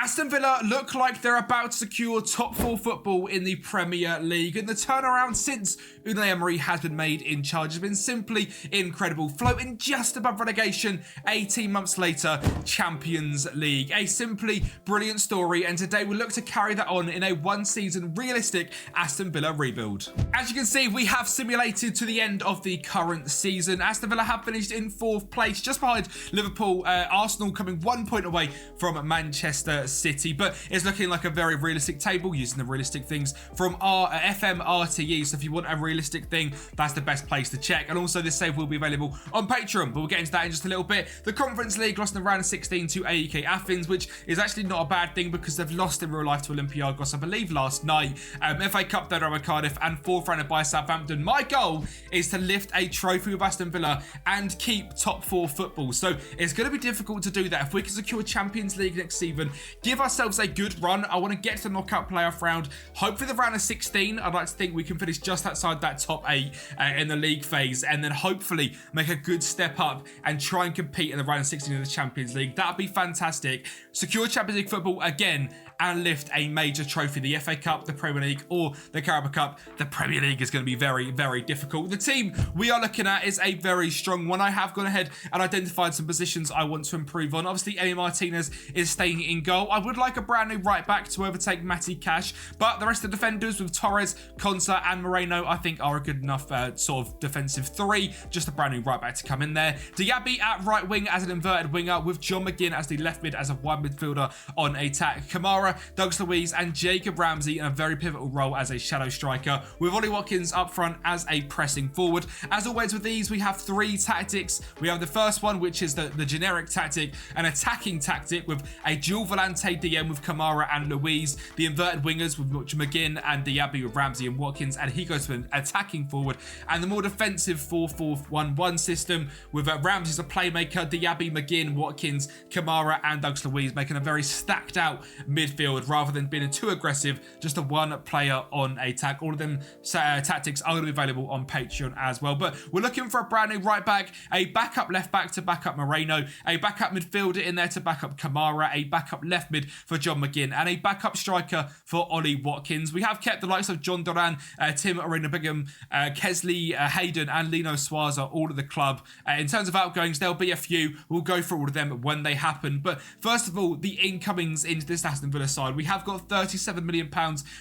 Aston Villa look like they're about to secure top 4 football in the Premier League, and the turnaround since Unai Emery has been made in charge has been simply incredible, floating just above relegation 18 months later, Champions League. A simply brilliant story, and today we look to carry that on in a one-season realistic Aston Villa rebuild. As you can see, we have simulated to the end of the current season. Aston Villa have finished in 4th place, just behind Liverpool, Arsenal coming 1 point away from Manchester City, but it's looking like a very realistic table using the realistic things from our FM24. So if you want a realistic thing, that's the best place to check. And also this save will be available on Patreon, but we'll get into that in just a little bit. The Conference League lost in the round of 16 to AEK Athens, which is actually not a bad thing because they've lost in real life to Olympiacos, I believe, last night. FA Cup third round by Cardiff and 4th round by Southampton. My goal is to lift a trophy with Aston Villa and keep top 4 football. So it's going to be difficult to do that. If we can secure Champions League next season, give ourselves a good run. I want to get to the knockout playoff round. Hopefully the round of 16, I'd like to think we can finish just outside that top 8 in the league phase, and then hopefully make a good step up and try and compete in the round of 16 in the Champions League. That'd be fantastic. Secure Champions League football again and lift a major trophy, the FA Cup, the Premier League, or the Carabao Cup. The Premier League is going to be very, very difficult. The team we are looking at is a very strong one. I have gone ahead and identified some positions I want to improve on. Obviously, Emery Martinez is staying in goal. I would like a brand new right back to overtake Matty Cash, but the rest of the defenders with Torres, Konsa, and Moreno, I think are a good enough sort of defensive 3. Just a brand new right back to come in there. Diaby at right wing as an inverted winger, with John McGinn as the left mid as a wide midfielder on attack. Kamara, Douglas Luiz, and Jacob Ramsey in a very pivotal role as a shadow striker, with Ollie Watkins up front as a pressing forward. As always with these, we have 3 tactics. We have the first one, which is the generic tactic, an attacking tactic with a dual volante DM with Kamara and Luiz, the inverted wingers with McGinn and Diaby with Ramsey and Watkins, and he goes to an attacking forward, and the more defensive 4-4-1-1 system with Ramsey as a playmaker, Diaby, McGinn, Watkins, Kamara, and Douglas Luiz, making a very stacked out midfield rather than being too aggressive, just a one player on attack. All of them tactics are going to be available on Patreon as well. But we're looking for a brand new right back, a backup left back to back up Moreno, a backup midfielder in there to back up Kamara, a backup left mid for John McGinn, and a backup striker for Ollie Watkins. We have kept the likes of John Duran, Tim Arena-Bigham, Kesley Hayden, and Lino Suarez all of the club. In terms of outgoings, there'll be a few. We'll go through all of them when they happen. But first of all, the incomings into this Aston Villa side. We have got £37 million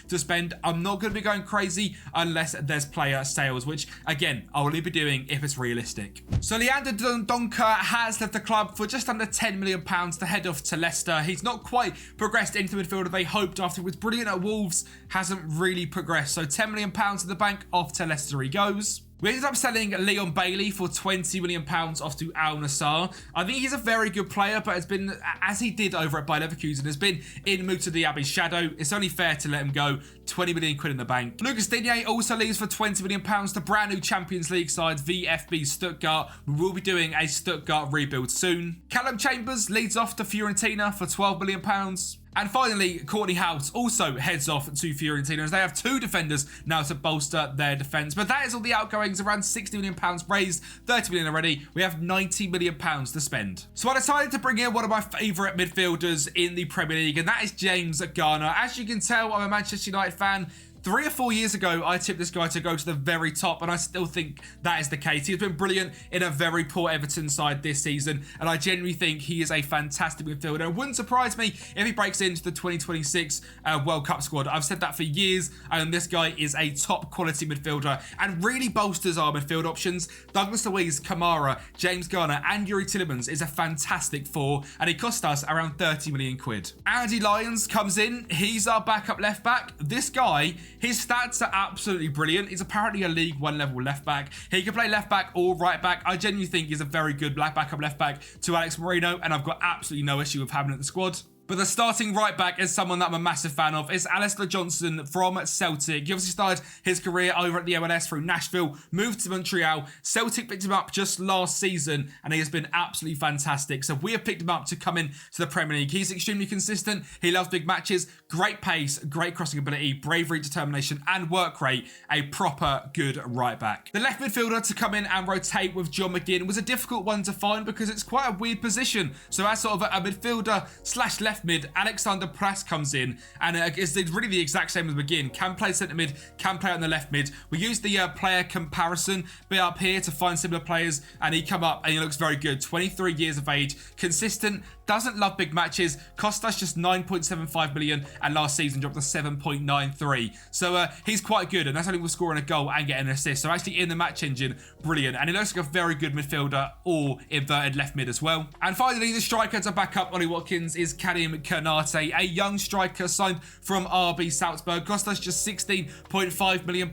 to spend. I'm not going to be going crazy unless there's player sales, which again, I'll only be doing if it's realistic. So Leander Donker has left the club for just under £10 million to head off to Leicester. He's not quite progressed into the midfielder they hoped after he was brilliant at Wolves, hasn't really progressed. So £10 million in the bank, off to Leicester he goes. We ended up selling Leon Bailey for £20 million off to Al Nassr. I think he's a very good player, but it's been, as he did over at Bayer Leverkusen, has been in Moussa Diaby's shadow. It's only fair to let him go. 20 million quid in the bank. Lucas Digne also leaves for £20 million to brand new Champions League side VfB Stuttgart. We will be doing a Stuttgart rebuild soon. Callum Chambers leads off to Fiorentina for £12 million. And finally, Courtney House also heads off to Fiorentina as they have 2 defenders now to bolster their defence. But that is all the outgoings, around £60 million raised, £30 million already. We have £90 million to spend. So I decided to bring in one of my favourite midfielders in the Premier League, and that is James Garner. As you can tell, I'm a Manchester United fan. 3 or 4 years ago, I tipped this guy to go to the very top, and I still think that is the case. He's been brilliant in a very poor Everton side this season, and I genuinely think he is a fantastic midfielder. It wouldn't surprise me if he breaks into the 2026 World Cup squad. I've said that for years, and this guy is a top quality midfielder and really bolsters our midfield options. Douglas Luiz, Kamara, James Garner, and Yuri Tillemans is a fantastic 4, and he cost us around 30 million quid. Andy Lyons comes in. He's our backup left back. This guy, his stats are absolutely brilliant. He's apparently a League One level left back. He can play left back or right back. I genuinely think he's a very good backup left back to Alex Moreno, and I've got absolutely no issue with having him at the squad. But the starting right back is someone that I'm a massive fan of. It's Alistair Johnson from Celtic. He obviously started his career over at the MLS through Nashville, moved to Montreal. Celtic picked him up just last season, and he has been absolutely fantastic. So we have picked him up to come in to the Premier League. He's extremely consistent. He loves big matches, great pace, great crossing ability, bravery, determination, and work rate. A proper good right back. The left midfielder to come in and rotate with John McGinn was a difficult one to find because it's quite a weird position. So as sort of a midfielder slash left left mid, Alexander Pras comes in, and it's really the exact same as McGinn. Can play centre mid, can play on the left mid. We use the player comparison bit up here to find similar players, and he come up and he looks very good. 23 years of age, consistent, doesn't love big matches, cost us just 9.75 million, and last season dropped to 7.93. So he's quite good, and that's only with scoring a goal and getting an assist. So actually in the match engine, brilliant. And he looks like a very good midfielder or inverted left mid as well. And finally, the striker to back up Ollie Watkins is Karim Konate, a young striker signed from RB Salzburg. Cost us just £16.5 million,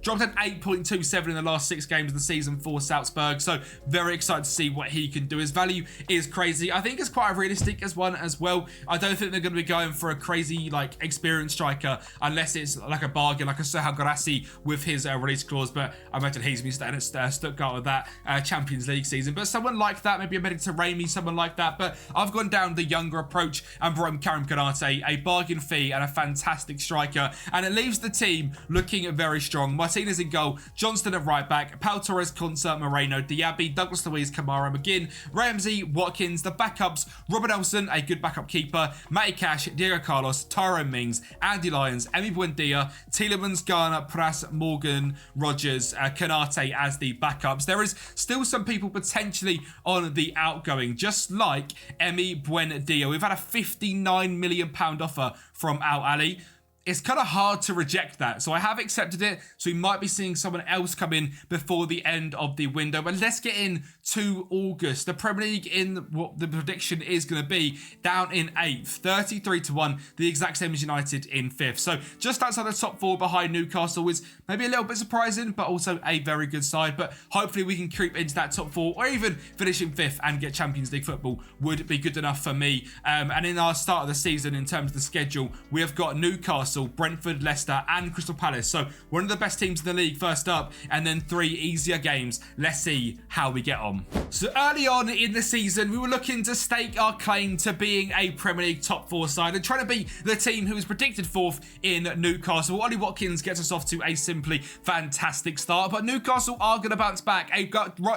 dropped at 8.27 in the last 6 games of the season for Salzburg. So very excited to see what he can do. His value is crazy. I think it's quite a realistic as one as well. I don't think they're going to be going for a crazy experienced striker unless it's like a bargain, like a Serhal Garassi with his release clause. But I imagine he's been staying at Stuttgart with that Champions League season. But someone like that, maybe a Mediterranean, someone like that. But I've gone down the younger approach and brought in Karim Konate, a bargain fee and a fantastic striker. And it leaves the team looking very strong. Martinez in goal, Johnston at right back, Pau Torres, Konsa, Moreno, Diaby, Douglas Luiz, Kamara, McGinn, Ramsey, Watkins, the backups, Robert Nelson, a good backup keeper, Matty Cash, Diego Carlos, Tyrone Mings, Andy Lyons, Emi Buendia, Tielemans, Garner, Pras, Morgan, Rogers, Konate as the backups. There is still some people potentially on the outgoing, just like Emi Buendia. We've had a £59 million offer from Al Ali. It's kind of hard to reject that. So I have accepted it. So we might be seeing someone else come in before the end of the window. But let's get in to August. The Premier League in what the prediction is going to be down in 8th. 33-1. The exact same as United in 5th. So just outside the top 4 behind Newcastle is maybe a little bit surprising, but also a very good side. But hopefully we can creep into that top 4 or even finish in 5th and get Champions League football would be good enough for me. And in our start of the season, in terms of the schedule, we have got Newcastle, Brentford, Leicester and Crystal Palace. So one of the best teams in the league first up, and then 3 easier games. Let's see how we get on. So early on in the season, we were looking to stake our claim to being a Premier League top 4 side and trying to be the team who was predicted 4th in Newcastle. Ollie Watkins gets us off to a simply fantastic start, but Newcastle are going to bounce back. A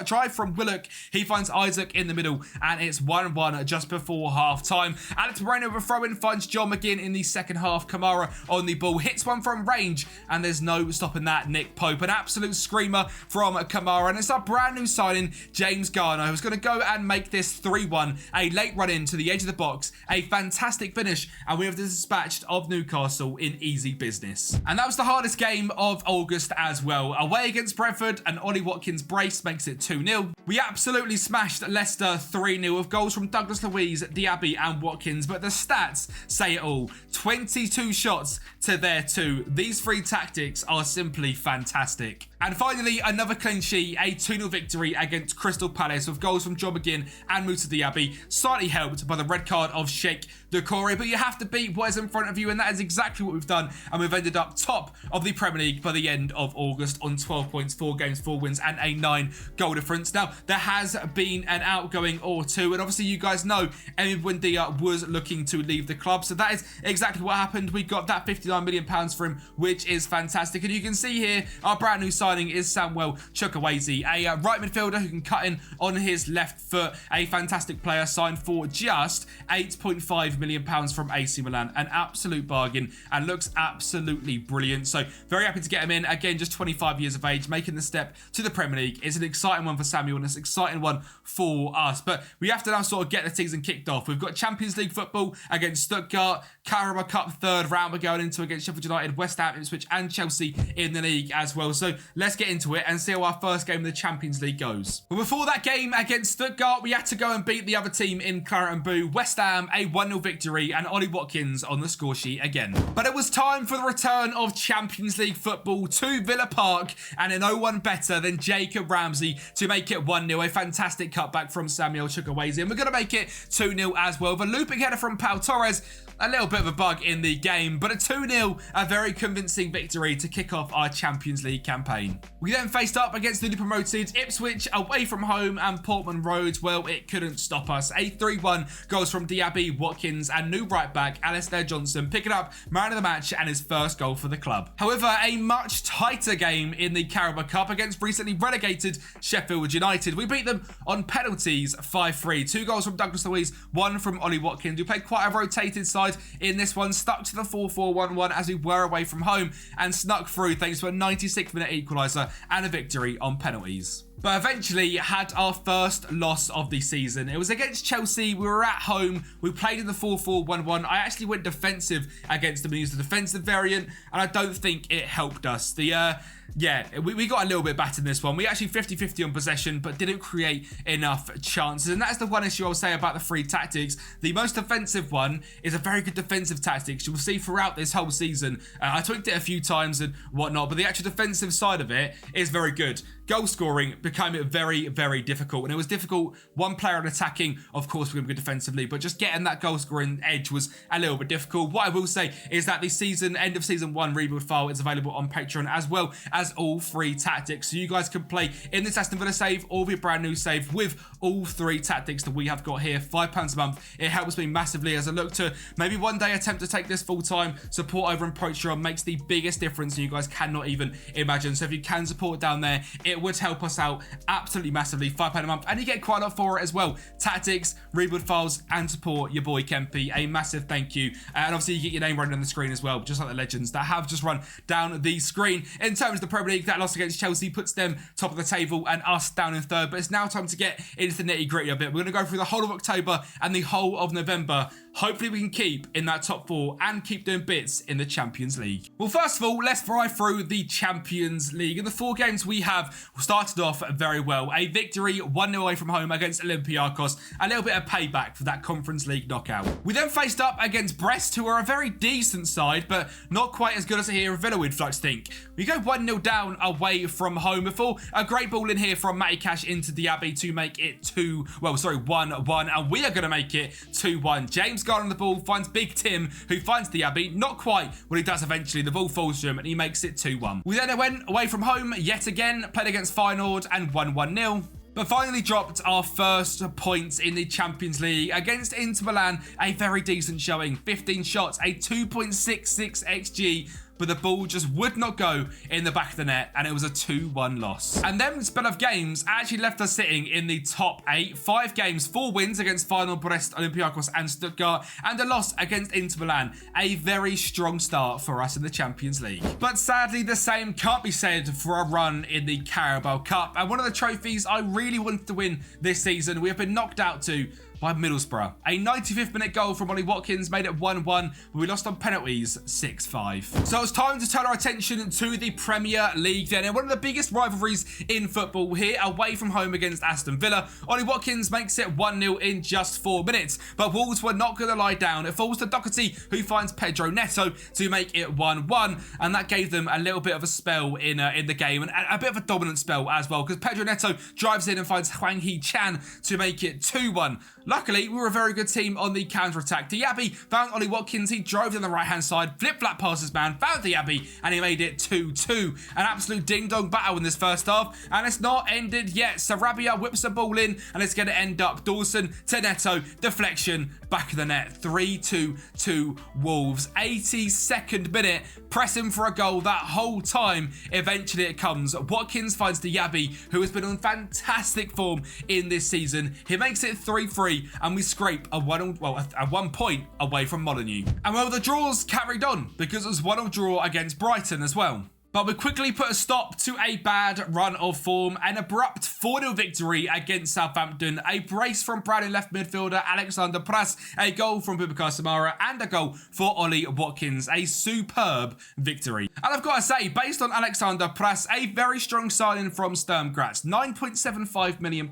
drive from Willock, he finds Isaac in the middle, and it's 1-1 just before half time. Alex Moreno with a throw-in finds John McGinn in the second half. Kamara on the ball, hits one from range, and there's no stopping that. Nick Pope, an absolute screamer from Kamara, and it's our brand new signing, James Garner, who's going to go and make this 3-1. A late run in to the edge of the box, a fantastic finish, and we have the dispatched of Newcastle in easy business. And that was the hardest game of August as well. Away against Brentford, and Ollie Watkins' brace makes it 2-0. We absolutely smashed Leicester 3-0 with goals from Douglas Luiz, Diaby and Watkins, but the stats say it all. 22 shots to their 2. These 3 tactics are simply fantastic. And finally, another clean sheet, a 2-0 victory against Crystal Palace with goals from John McGinn and Moussa Diaby, slightly helped by the red card of Sheikh Doucouré, but you have to beat what is in front of you, and that is exactly what we've done, and we've ended up top of the Premier League by the end of August on 12 points, 4 games, 4 wins, and a 9 goal difference. Now, there has been an outgoing or 2, and obviously you guys know Emi Buendia was looking to leave the club, so that is exactly what happened. We got that £59 million for him, which is fantastic, and you can see here, our brand new signing is Samuel Chukwueze, a right midfielder who can cut in on his left foot, a fantastic player signed for just £8.5 million from AC Milan, an absolute bargain, and looks absolutely brilliant. So very happy to get him in. Again, just 25 years of age, making the step to the Premier League. It's an exciting one for Samuel, and it's an exciting one for us, but we have to now sort of get the season kicked off. We've got Champions League football against Stuttgart, Carabao Cup 3rd round we're going into against Sheffield United, West Ham, Ipswich and Chelsea in the league as well. So let's get into it and see how our first game of the Champions League goes. But before that game against Stuttgart, we had to go and beat the other team in Claret and Boo. West Ham, a 1-0 victory, and Ollie Watkins on the score sheet again. But it was time for the return of Champions League football to Villa Park, and no one better than Jacob Ramsey to make it 1-0. A fantastic cutback from Samuel Chukwueze, and we're going to make it 2-0 as well. The looping header from Pau Torres, a little bit of a bug in the game, but a 2-0, a very convincing victory to kick off our Champions League campaign. We then faced up against newly promoted Ipswich away from home, and Portman Road, well, it couldn't stop us. A 3-1 goals from Diaby, Watkins and new right back Alistair Johnson picking up man of the match and his first goal for the club. However, a much tighter game in the Carabao Cup against recently relegated Sheffield United. We beat them on penalties 5-3. 2 goals from Douglas Luiz, 1 from Ollie Watkins. We played quite a rotated side in this one, stuck to the 4-4-1-1 as we were away from home and snuck through thanks to a 96th minute equaliser and a victory on penalties. But eventually had our first loss of the season. It was against Chelsea. We were at home. We played in the 4-4-1-1. I actually went defensive against them and used the defensive variant, and I don't think it helped us. We got a little bit battered in this one. We actually 50-50 on possession, but didn't create enough chances. And that's the one issue I'll say about the 3 tactics. The most offensive one is a very good defensive tactics. You will see throughout this whole season. I tweaked it a few times and whatnot, but the actual defensive side of it is very good. Goal scoring became very, very difficult. And it was difficult. One player on attacking, of course, we're going to be good defensively, but just getting that goal scoring edge was a little bit difficult. What I will say is that the end of season 1 rebuild file is available on Patreon, as well as all 3 tactics. So you guys can play in this Aston Villa save or your brand new save with all 3 tactics that we have got here. £5 a month. It helps me massively as I look to maybe one day attempt to take this full time. Support over on Patreon makes the biggest difference, and you guys cannot even imagine. So if you can support down there, it would help us out absolutely massively. £5 a month, and you get quite a lot for it as well. Tactics, rebuild files, and support your boy Kempi. A massive thank you. And obviously you get your name running on the screen as well, just like the legends that have just run down the screen. In terms of the Premier League, that loss against Chelsea puts them top of the table and us down in 3rd, but it's now time to get into the nitty gritty of it. We're going to go through the whole of October and the whole of November. Hopefully we can keep in that top 4 and keep doing bits in the Champions League. Well, first of all, let's fly through the Champions League. In the 4 games we have started off very well. A victory 1-0 away from home against Olympiacos. A little bit of payback for that Conference League knockout. We then faced up against Brest, who are a very decent side, but not quite as good as here Villa, we'd like to think. We go 1-0 down away from home before a great ball in here from Matty Cash into Diaby to make it 1-1, and we are going to make it 2-1. James Garner on the ball finds Big Tim, who finds Diaby. Not quite what he does eventually. The ball falls to him and he makes it 2-1. We then went away from home yet again, played against Feyenoord and won 1-0. But finally dropped our first points in the Champions League against Inter Milan. A very decent showing. 15 shots, a 2.66 XG. But the ball just would not go in the back of the net, and it was a 2-1 loss. And then spell of games actually left us sitting in the top 8. 5 games, 4 wins against Feyenoord, Brest, Olympiacos and Stuttgart, and a loss against Inter Milan. A very strong start for us in the Champions League. But sadly, the same can't be said for our run in the Carabao Cup. And one of the trophies I really wanted to win this season, we have been knocked out to by Middlesbrough. A 95th minute goal from Ollie Watkins made it 1-1, but we lost on penalties 6-5. So it's time to turn our attention to the Premier League then. And one of the biggest rivalries in football here, away from home against Aston Villa. Ollie Watkins makes it 1-0 in just 4 minutes. But Wolves were not going to lie down. It falls to Doherty, who finds Pedro Neto to make it 1-1. And that gave them a little bit of a spell in the game, and a bit of a dominant spell as well, because Pedro Neto drives in and finds Hwang Hee-chan to make it 2-1. Luckily, we were a very good team on the counter-attack. Diaby found Ollie Watkins. He drove down the right-hand side, flip-flap past his man, found Diaby, and he made it 2-2. An absolute ding-dong battle in this first half, and it's not ended yet. Sarabia whips the ball in, and it's going to end up Dawson to Neto, deflection, back of the net, 3-2 to Wolves. 82nd minute, pressing for a goal that whole time. Eventually it comes. Watkins finds Diaby, who has been on fantastic form in this season. He makes it 3-3. And we scrape a 1 point away from Molineux. And well, the draws carried on because it was 1-1 draw against Brighton as well. But we quickly put a stop to a bad run of form. An abrupt 4-0 victory against Southampton. A brace from Bradley left midfielder Alexander Pras. A goal from Boubacar Samara. And a goal for Ollie Watkins. A superb victory. And I've got to say, based on Alexander Pras, a very strong signing from Sturm Graz. £9.75 million.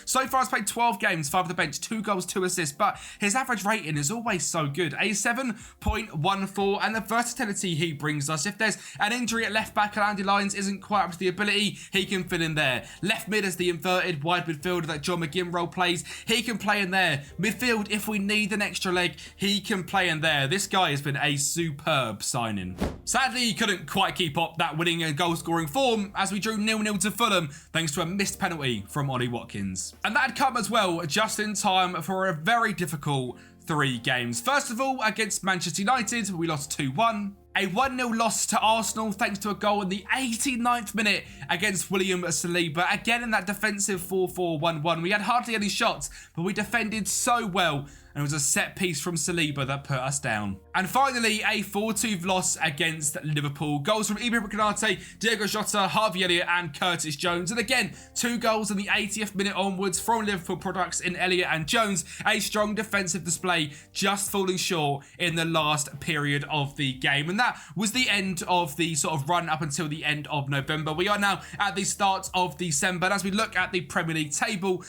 So far, he's played 12 games, 5 off the bench, 2 goals, 2 assists. But his average rating is always so good. A 7.14. And the versatility he brings us. If there's an injury at left back Andy Lyons isn't quite up to the ability, he can fill in there. Left mid as the inverted wide midfielder that John McGinn role plays, he can play in there. Midfield, if we need an extra leg, he can play in there. This guy has been a superb signing. Sadly, he couldn't quite keep up that winning and goal scoring form as we drew 0-0 to Fulham thanks to a missed penalty from Ollie Watkins. And that had come as well just in time for a very difficult 3 games. First of all, against Manchester United, we lost 2-1. A 1-0 loss to Arsenal thanks to a goal in the 89th minute against William Saliba. Again in that defensive 4-4-1-1. We had hardly any shots, but we defended so well. And it was a set piece from Saliba that put us down. And finally, a 4-2 loss against Liverpool. Goals from Ibrahim Konate, Diego Jota, Harvey Elliott and Curtis Jones. And again, 2 goals in the 80th minute onwards from Liverpool products in Elliott and Jones. A strong defensive display, just falling short in the last period of the game. And that was the end of the sort of run up until the end of November. We are now at the start of December. And as we look at the Premier League table,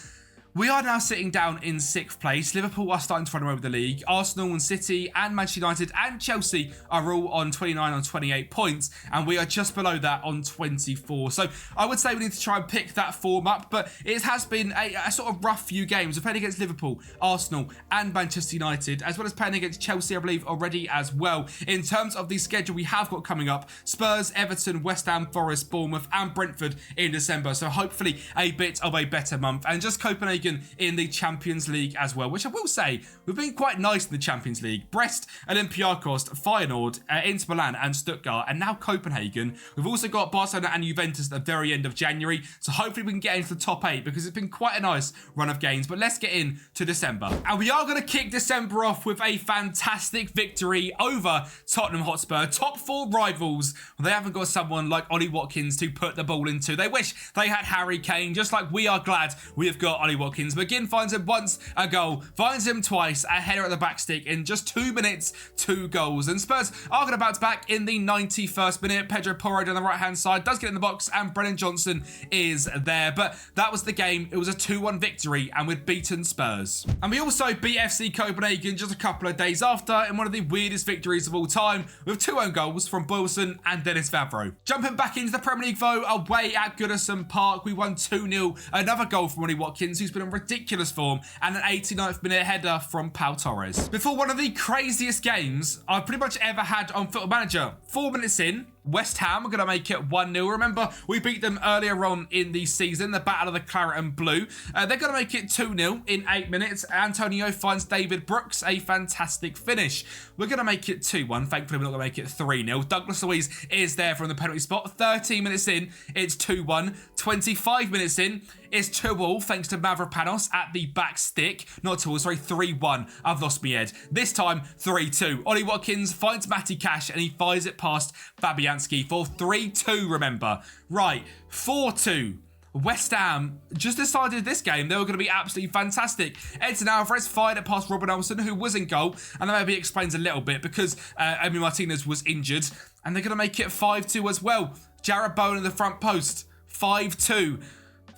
we are now sitting down in 6th place. Liverpool are starting to run away with the league. Arsenal and City and Manchester United and Chelsea are all on 29 and 28 points. And we are just below that on 24. So I would say we need to try and pick that form up. But it has been a sort of rough few games. We're playing against Liverpool, Arsenal and Manchester United, as well as playing against Chelsea, I believe, already as well. In terms of the schedule we have got coming up, Spurs, Everton, West Ham, Forest, Bournemouth and Brentford in December. So hopefully a bit of a better month. And just Copenhagen in the Champions League as well, which I will say, we've been quite nice in the Champions League. Brest, Olympiacos, Feyenoord, Inter Milan and Stuttgart, and now Copenhagen. We've also got Barcelona and Juventus at the very end of January, so hopefully we can get into the top 8 because it's been quite a nice run of games. But let's get in to December. And we are going to kick December off with a fantastic victory over Tottenham Hotspur. Top 4 rivals. Well, they haven't got someone like Ollie Watkins to put the ball into. They wish they had Harry Kane, just like we are glad we have got Ollie Watkins. McGinn finds him once, a goal. Finds him twice, a header at the back stick. In just 2 minutes, 2 goals. And Spurs are going to bounce back in the 91st minute. Pedro Porro down the right-hand side does get in the box, and Brennan Johnson is there. But that was the game. It was a 2-1 victory, and we'd beaten Spurs. And we also beat FC Copenhagen just a couple of days after in one of the weirdest victories of all time, with 2 own goals from Boylston and Dennis Vavro. Jumping back into the Premier League, though, away at Goodison Park, we won 2-0. Another goal from Ollie Watkins, who's been in ridiculous form, and an 89th minute header from Pau Torres. Before one of the craziest games I've pretty much ever had on Football Manager. 4 minutes in, West Ham are going to make it 1-0. Remember, we beat them earlier on in the season, the Battle of the Claret and Blue. They're going to make it 2-0 in 8 minutes. Antonio finds David Brooks, a fantastic finish. We're going to make it 2-1. Thankfully, we're not going to make it 3-0. Douglas Luiz is there from the penalty spot. 13 minutes in, it's 2-1. 25 minutes in, it's 2-all thanks to Mavropanos at the back stick. Not 2-all, sorry, 3-1. I've lost my head. This time, 3-2. Ollie Watkins finds Matty Cash and he fires it past Fabianski for 3-2, remember. Right, 4-2. West Ham just decided this game they were going to be absolutely fantastic. Edson Alvarez fired it past Robin Olsen, who was in goal, and that maybe explains a little bit because Emi Martinez was injured, and they're going to make it 5-2 as well. Jarrod Bowen in the front post, 5-2.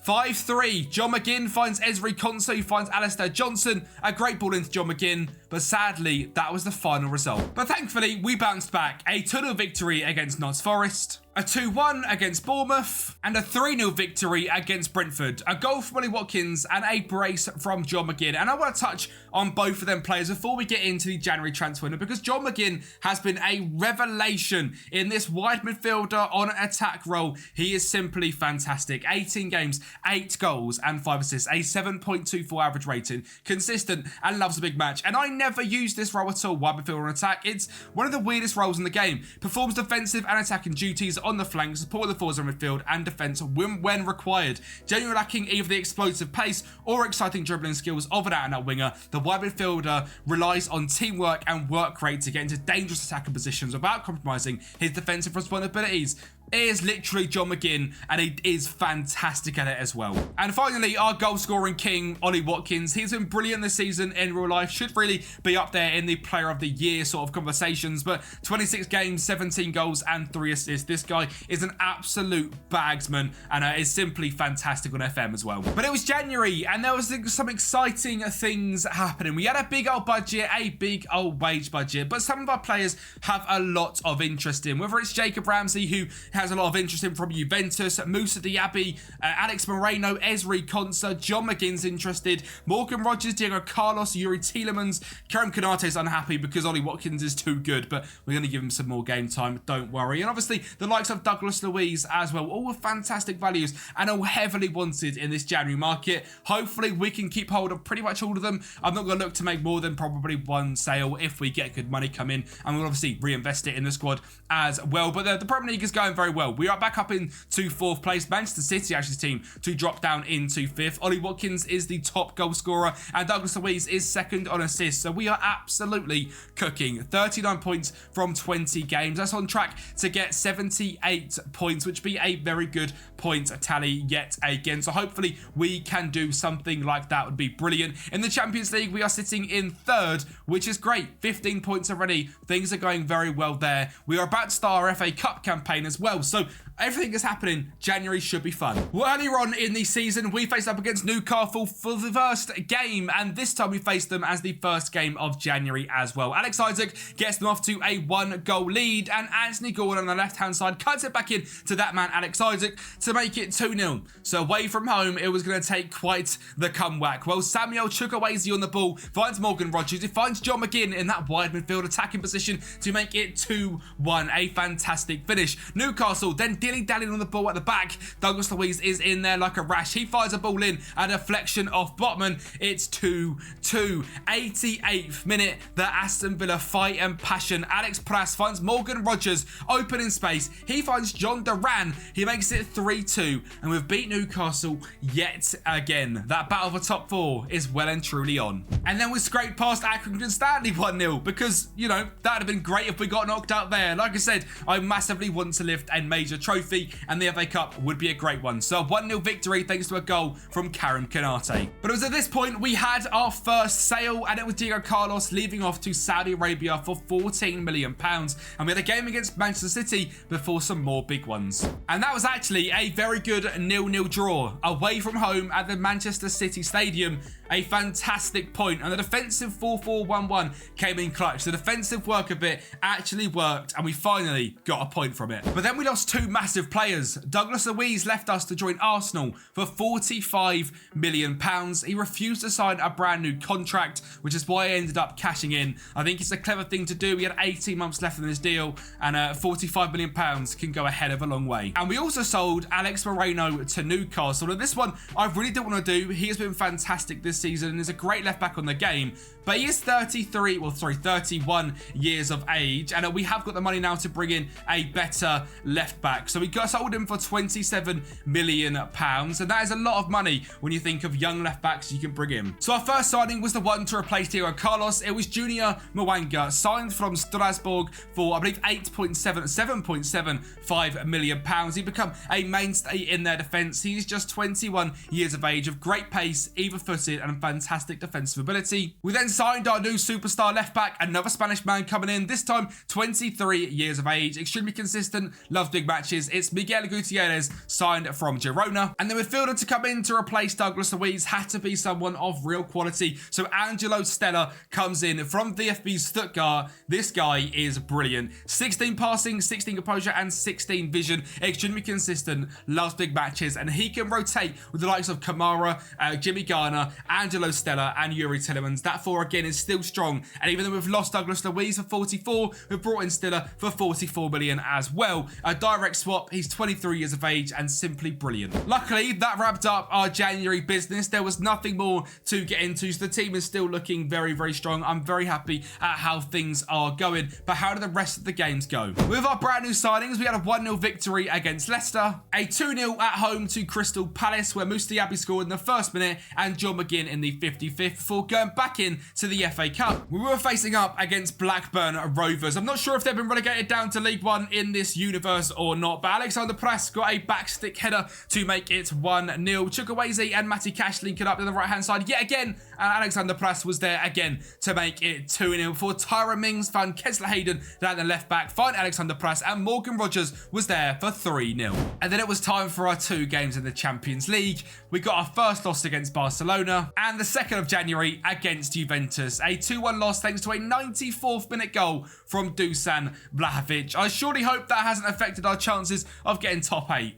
5-3. John McGinn finds Ezri Konsa, who finds Alistair Johnson. A great ball into John McGinn, but sadly, that was the final result. But thankfully, we bounced back. A 2-0 victory against Notts Forest, a 2-1 against Bournemouth, and a 3-0 victory against Brentford. A goal from Ollie Watkins and a brace from John McGinn. And I want to touch on both of them players before we get into the January transfer window, because John McGinn has been a revelation in this wide midfielder on attack role. He is simply fantastic. 18 games, 8 goals and 5 assists, a 7.24 average rating, consistent and loves a big match. And I never use this role at all, wide midfielder on attack. It's one of the weirdest roles in the game. Performs defensive and attacking duties on the flanks, support the forwards on midfield and defence when required. Genuinely lacking either the explosive pace or exciting dribbling skills of an out-and-out winger, the wide midfielder relies on teamwork and work rate to get into dangerous attacking positions without compromising his defensive responsibilities. It is literally John McGinn, and he is fantastic at it as well. And finally, our goal-scoring king, Ollie Watkins. He's been brilliant this season in real life. Should really be up there in the player of the year sort of conversations. But 26 games, 17 goals and 3 assists. This guy is an absolute bagsman and is simply fantastic on FM as well. But it was January, and there was some exciting things happening. We had a big old budget, a big old wage budget. But some of our players have a lot of interest in. Whether it's Jacob Ramsey, who has a lot of interest in from Juventus. Moussa Diaby, Alex Moreno, Esri Konsa, John McGinn's interested, Morgan Rogers, Diego Carlos, Yuri Tielemans. Karim Konate's unhappy because Ollie Watkins is too good, but we're going to give him some more game time, don't worry. And obviously the likes of Douglas Luiz as well, all with fantastic values and all heavily wanted in this January market. Hopefully we can keep hold of pretty much all of them. I'm not going to look to make more than probably one sale if we get good money come in, and we'll obviously reinvest it in the squad as well. But the Premier League is going very well. We are back up into 4th place. Manchester City actually team to drop down into 5th. Ollie Watkins is the top goal scorer and Douglas Luiz is 2nd on assists. So we are absolutely cooking. 39 points from 20 games. That's on track to get 78 points, which would be a very good point tally yet again. So hopefully we can do something like that. Would be brilliant. In the Champions League, we are sitting in 3rd, which is great. 15 points already. Things are going very well there. We are about to start our FA Cup campaign as well. So everything is happening. January should be fun. Well, earlier on in the season, we faced up against Newcastle for the first game, and this time we faced them as the first game of January as well. Alex Isaac gets them off to a 1-goal lead, and Anthony Gordon on the left-hand side cuts it back in to that man, Alex Isaac, to make it 2-0. So away from home, it was going to take quite the comeback. Well, Samuel Chukwueze on the ball finds Morgan Rogers. He finds John McGinn in that wide midfield attacking position to make it 2-1. A fantastic finish. Newcastle then dilly-dallying on the ball at the back. Douglas Luiz is in there like a rash. He fires a ball in, a deflection off Botman. It's 2-2. 88th minute, the Aston Villa fight and passion. Alex Pras finds Morgan Rogers open in space. He finds John Duran. He makes it 3-2, and we've beat Newcastle yet again. That battle for top 4 is well and truly on. And then we scraped past Accrington Stanley 1-0 because, you know, that would have been great if we got knocked out there. Like I said, I massively want to lift a major trophy, and the FA Cup would be a great one. So a 1-0 victory thanks to a goal from Karim Konate. But it was at this point we had our first sale, and it was Diego Carlos leaving off to Saudi Arabia for £14 million. And we had a game against Manchester City before some more big ones. And that was actually a very good 0-0 draw away from home at the Manchester City Stadium. A fantastic point, and the defensive 4-4-1-1 came in clutch. The defensive work of it actually worked, and we finally got a point from it. But then we lost 2 massive players. Douglas Luiz left us to join Arsenal for £45 million. He refused to sign a brand new contract, which is why I ended up cashing in. I think it's a clever thing to do. We had 18 months left in this deal, and £45 million can go a hell of a long way. And we also sold Alex Moreno to Newcastle. And this one I really don't want to do. He has been fantastic this season and is a great left back on the game, but he is 31 years of age, and we have got the money now to bring in a better left back. So we sold him for £27 million, and that is a lot of money when you think of young left backs you can bring in. So our first signing was the one to replace Diego Carlos. It was Junior Mwanga, signed from Strasbourg for I believe £7.75 million. He become a mainstay in their defence. He's just 21 years of age, of great pace, either-footed, and fantastic defensive ability. We then signed our new superstar left back, another Spanish man coming in, this time 23 years of age, extremely consistent, loves big matches. It's Miguel Gutierrez, signed from Girona. And the midfielder to come in to replace Douglas Luiz had to be someone of real quality. So Angelo Stella comes in from VfB Stuttgart. This guy is brilliant. 16 passing, 16 composure, and 16 vision. Extremely consistent, loves big matches, and he can rotate with the likes of Kamara, Jimmy Garner, Angelo Stella, and Yuri Tielemans. That 4 again is still strong, and even though we've lost Douglas Luiz for 44, we've brought in Stella for 44 million as well. A direct swap. He's 23 years of age and simply brilliant. Luckily, that wrapped up our January business. There was nothing more to get into, so the team is still looking very, very strong. I'm very happy at how things are going, but how do the rest of the games go? With our brand new signings, we had a 1-0 victory against Leicester, a 2-0 at home to Crystal Palace, where Moussa Diaby scored in the first minute and John McGinn in the 55th before going back in to the FA Cup. We were facing up against Blackburn Rovers. I'm not sure if they've been relegated down to League One in this universe or not, but Alexander Pras got a backstick header to make it 1-0. Chukwueze and Matty Cash linking up on the right-hand side yet again, and Alexander Pras was there again to make it 2-0 before Tyron Mings found Kessler Hayden down the left back, find Alexander Pras, and Morgan Rogers was there for 3-0. And then it was time for our 2 games in the Champions League. We got our first loss against Barcelona, and the 2nd of January against Juventus. A 2-1 loss thanks to a 94th minute goal from Dusan Vlahovic. I surely hope that hasn't affected our chances of getting top 8.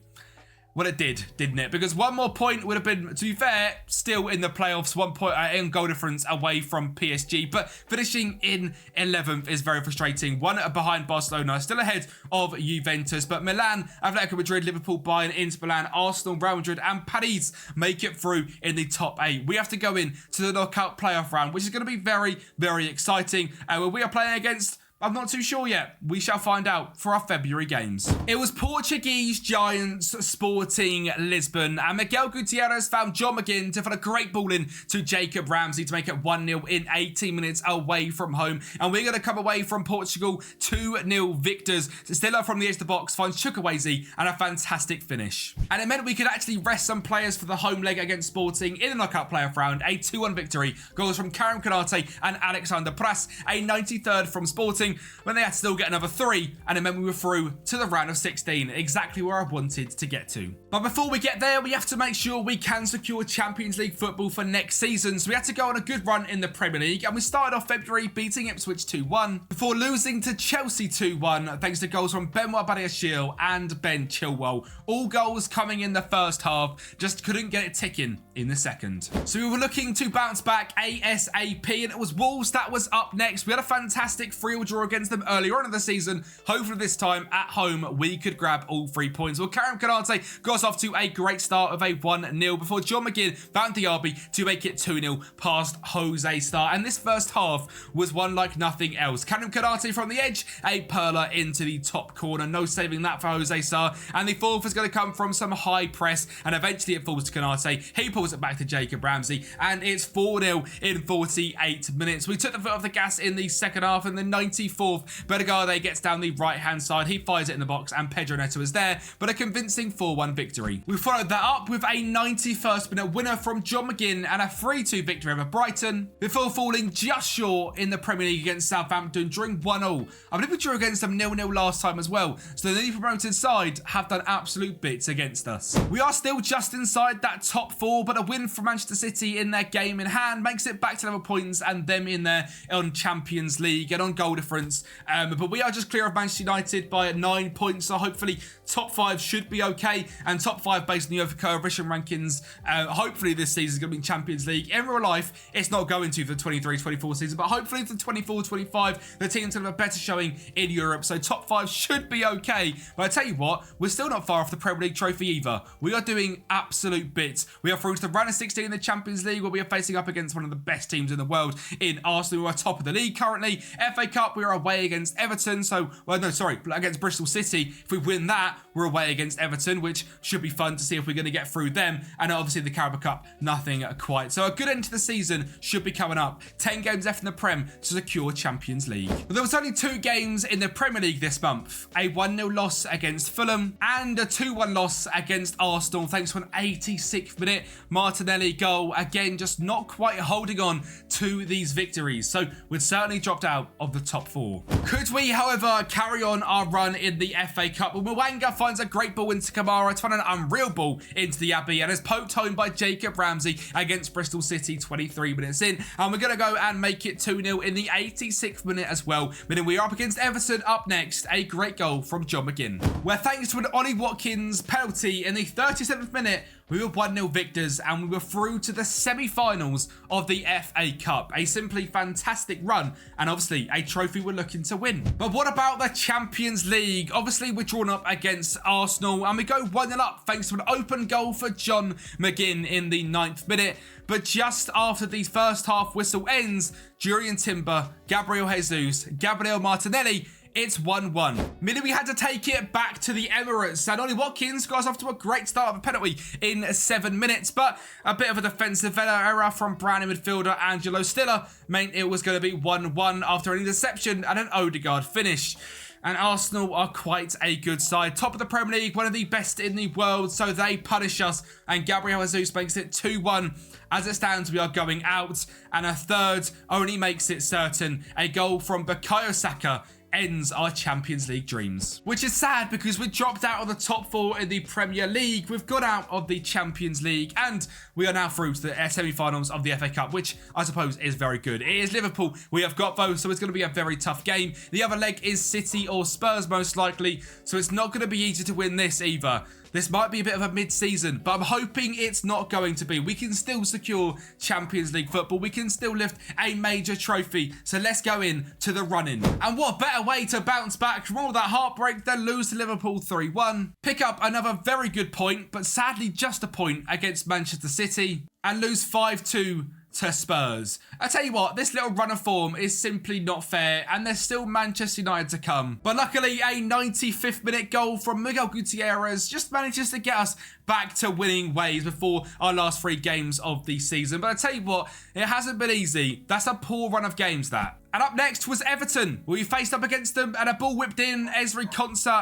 Well, it did, didn't it? Because one more point would have been, to be fair, still in the playoffs, 1 point in goal difference away from PSG. But finishing in 11th is very frustrating. 1 behind Barcelona, still ahead of Juventus. But Milan, Atletico Madrid, Liverpool, Bayern, Inter Milan, Arsenal, Real Madrid and Paris make it through in the top 8. We have to go in to the knockout playoff round, which is going to be very, very exciting. Where we are playing against... I'm not too sure yet. We shall find out for our February games. It was Portuguese giants Sporting Lisbon, and Miguel Gutierrez found John McGinn to put a great ball in to Jacob Ramsey to make it 1-0 in 18 minutes away from home. And we're going to come away from Portugal 2-0 victors. Stiller from the edge of the box finds Chukwueze and a fantastic finish. And it meant we could actually rest some players for the home leg against Sporting in the knockout playoff round. A 2-1 victory. Goals from Karim Konate and Alexander Pras. A 93rd from Sporting, when they had to still get another 3, and it meant we were through to the round of 16, exactly where I wanted to get to. But before we get there, we have to make sure we can secure Champions League football for next season. So we had to go on a good run in the Premier League, and we started off February beating Ipswich 2-1, before losing to Chelsea 2-1, thanks to goals from Benoit Badiashile and Ben Chilwell. All goals coming in the first half, just couldn't get it ticking in the second. So we were looking to bounce back ASAP, and it was Wolves that was up next. We had a fantastic 3-0 draw against them earlier on in the season. Hopefully this time at home we could grab all 3 points. Well, Karim Konate got us off to a great start of a 1-0 before John McGinn found Diaby to make it 2-0 past Jose Star. And this first half was one like nothing else. Karim Konate from the edge, a perler into the top corner. No saving that for Jose Star. And the fourth is going to come from some high press, and eventually it falls to Konate. He pulls it back to Jacob Ramsey, and it's 4-0 in 48 minutes. We took the foot off the gas in the second half, and the 94th, Bergade gets down the right-hand side. He fires it in the box, and Pedro Neto is there, but a convincing 4-1 victory. We followed that up with a 91st minute winner from John McGinn and a 3-2 victory over Brighton, before falling just short in the Premier League against Southampton, drawing 1-1. I believe we drew against them 0-0 last time as well, so the newly promoted side have done absolute bits against us. We are still just inside that top 4, but a win from Manchester City in their game in hand makes it back to level points and them in there on Champions League and on goal difference. But we are just clear of Manchester United by 9 points, so hopefully top 5 should be okay, and top 5 based on the UEFA coefficient rankings. Hopefully this season is going to be Champions League. In real life, it's not going to for the 23-24 season, but hopefully for the 24-25, the team's going to have a better showing in Europe, so top 5 should be okay. But I tell you what, we're still not far off the Premier League trophy either. We are doing absolute bits. We are through to the round of 16 in the Champions League, where we are facing up against one of the best teams in the world in Arsenal, who are top of the league currently. FA Cup, we are away against Everton, against Bristol City. If we win that, we're away against Everton, which should be fun to see if we're going to get through them. And obviously the Carabao Cup, nothing quite. So a good end to the season should be coming up. 10 games left in the Prem to secure Champions League. But there was only 2 games in the Premier League this month. A 1-0 loss against Fulham and a 2-1 loss against Arsenal, thanks to an 86th minute Martinelli goal. Again, just not quite holding on to these victories. So we'd certainly dropped out of the top 4. Could we, however, carry on our run in the FA Cup? Well, Mwanga finds a great ball into Kamara to find an unreal ball into the Abbey, and is poked home by Jacob Ramsey against Bristol City 23 minutes in. And we're going to go and make it 2-0 in the 86th minute as well, meaning we are up against Everton up next. A great goal from John McGinn, where thanks to an Ollie Watkins penalty in the 37th minute, we were 1-0 victors, and we were through to the semi-finals of the FA Cup. A simply fantastic run, and obviously a trophy we're looking to win. But what about the Champions League? Obviously, we're drawn up against Arsenal, and we go 1-0 up thanks to an open goal for John McGinn in the 9th minute. But just after the first half whistle ends, Jurriën Timber, Gabriel Jesus, Gabriel Martinelli, it's 1-1. Meaning we had to take it back to the Emirates, and Ollie Watkins got us off to a great start of a penalty in 7 minutes, but a bit of a defensive error from Brownie midfielder Angelo Stiller meant it was going to be 1-1 after an interception and an Odegaard finish. And Arsenal are quite a good side. Top of the Premier League, one of the best in the world, so they punish us, and Gabriel Jesus makes it 2-1. As it stands, we are going out, and a third only makes it certain. A goal from Bukayo Saka ends our Champions League dreams. Which is sad because we dropped out of the top 4 in the Premier League. We've got out of the Champions League and we are now through to the semi-finals of the FA Cup, which I suppose is very good. It is Liverpool we have got though, so it's going to be a very tough game. The other leg is City or Spurs most likely, so it's not going to be easy to win this either. This might be a bit of a mid-season, but I'm hoping it's not going to be. We can still secure Champions League football. We can still lift a major trophy. So let's go in to the run-in. And what better way to bounce back from all that heartbreak than lose to Liverpool 3-1, pick up another very good point, but sadly just a point against Manchester City, and lose 5-2 to Spurs. I tell you what, this little run of form is simply not fair, and there's still Manchester United to come. But luckily, a 95th minute goal from Miguel Gutierrez just manages to get us back to winning ways before our last 3 games of the season. But I tell you what, it hasn't been easy. That's a poor run of games, that. And up next was Everton. We faced up against them and a ball whipped in. Emery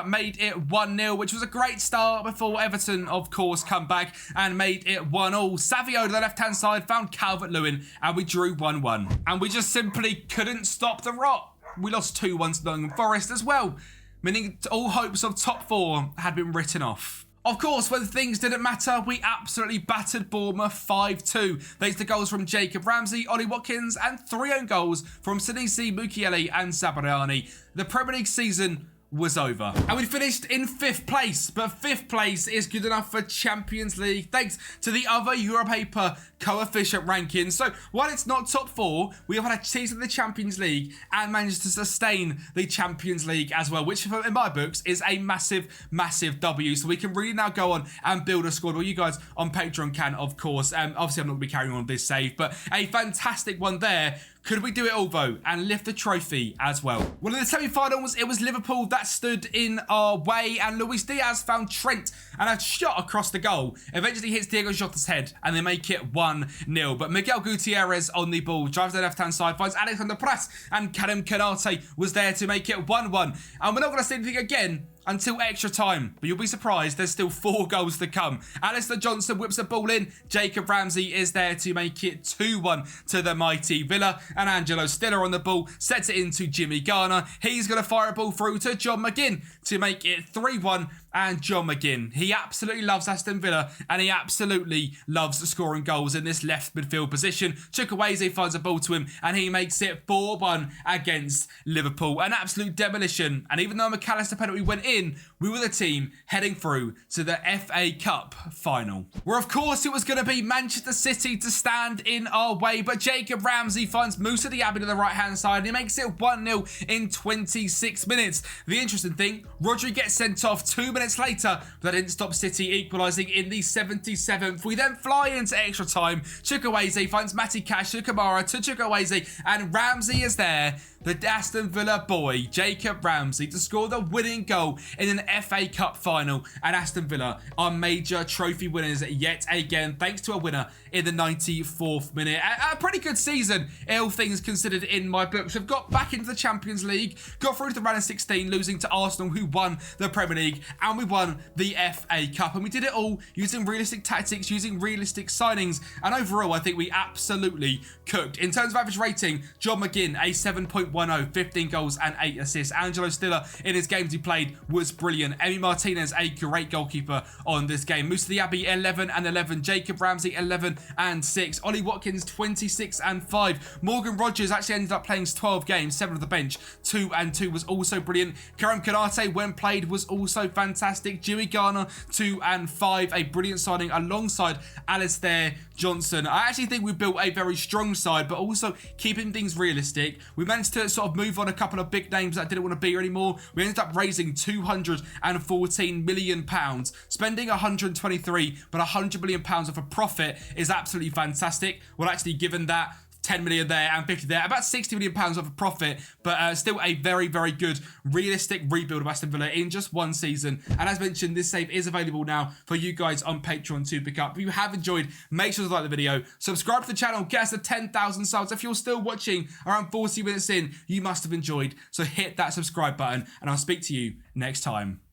made it 1-0, which was a great start before Everton, of course, come back and made it 1-1. Savio to the left-hand side found Calvert-Lewin and we drew 1-1. And we just simply couldn't stop the rot. We lost 2-1 to Nottingham Forest as well, meaning all hopes of top 4 had been written off. Of course, when things didn't matter, we absolutely battered Bournemouth 5-2. Thanks to goals from Jacob Ramsey, Ollie Watkins, and 3 own goals from Sinisi, Mukiele, and Sabariani. The Premier League season was over. And we finished in 5th place, but 5th place is good enough for Champions League thanks to the other Europaper coefficient rankings. So while it's not top 4, we have had a season of the Champions League and managed to sustain the Champions League as well, which in my books is a massive, massive W. So we can really now go on and build a squad. Well, you guys on Patreon can, of course. Obviously, I'm not going to be carrying on this save, but a fantastic one there. Could we do it all though and lift the trophy as well? Well, in the semi-finals, it was Liverpool that stood in our way, and Luis Diaz found Trent and a shot across the goal. Eventually hits Diego Jota's head and they make it 1-0. But Miguel Gutierrez on the ball, drives to the left-hand side, finds Alexander Pras, and Karim Kanate was there to make it 1-1. And we're not going to see anything again until extra time, but you'll be surprised there's still 4 goals to come. Alistair Johnson whips the ball in, Jacob Ramsey is there to make it 2-1 to the mighty Villa, and Angelo Stiller on the ball sets it into Jimmy Garner. He's going to fire a ball through to John McGinn to make it 3-1, and John McGinn, he absolutely loves Aston Villa and he absolutely loves scoring goals in this left midfield position. Chukwueze finds a ball to him and he makes it 4-1 against Liverpool. An absolute demolition, and even though McAllister penalty went in, we were the team heading through to the FA Cup final. Where of course it was going to be Manchester City to stand in our way, but Jacob Ramsey finds Moussa Diaby to the right hand side and he makes it 1-0 in 26 minutes. The interesting thing, Rodri gets sent off 2 minutes later, but that didn't stop City equalising in the 77th. We then fly into extra time. Chukwueze finds Matty Cash to Kamara to Chukwueze, and Ramsey is there, the Aston Villa boy, Jacob Ramsey, to score the winning goal in an FA Cup final. And Aston Villa are major trophy winners yet again, thanks to a winner in the 94th minute. A pretty good season, all things considered in my books. We've got back into the Champions League, got through to the round of 16, losing to Arsenal, who won the Premier League, and we won the FA Cup. And we did it all using realistic tactics, using realistic signings, and overall, I think we absolutely cooked. In terms of average rating, John McGinn, a 7.10, 15 goals and 8 assists. Angelo Stiller, in his games he played, was brilliant. Emi Martinez, a great goalkeeper on this game. Moussa Diaby, 11 and 11. Jacob Ramsey, 11 and 6. Ollie Watkins, 26 and 5. Morgan Rogers actually ended up playing 12 games, 7 on the bench, 2 and 2 was also brilliant. Karim Kanate, when played, was also fantastic. Jimmy Garner, 2 and 5, a brilliant signing alongside Alistair Johnson. I actually think we built a very strong side, but also keeping things realistic. We managed to sort of move on a couple of big names that didn't want to be here anymore. We ended up raising £214 million, spending 123, but £100 million of a profit is absolutely fantastic. Well, actually, given that 10 million there and 50 there, about 60 million pounds of a profit, but still a very, very good realistic rebuild of Aston Villa in just one season. And as mentioned, this save is available now for you guys on Patreon to pick up. If you have enjoyed, make sure to like the video, subscribe to the channel, get us to 10,000 subs. If you're still watching around 40 minutes in, you must have enjoyed, so hit that subscribe button and I'll speak to you next time.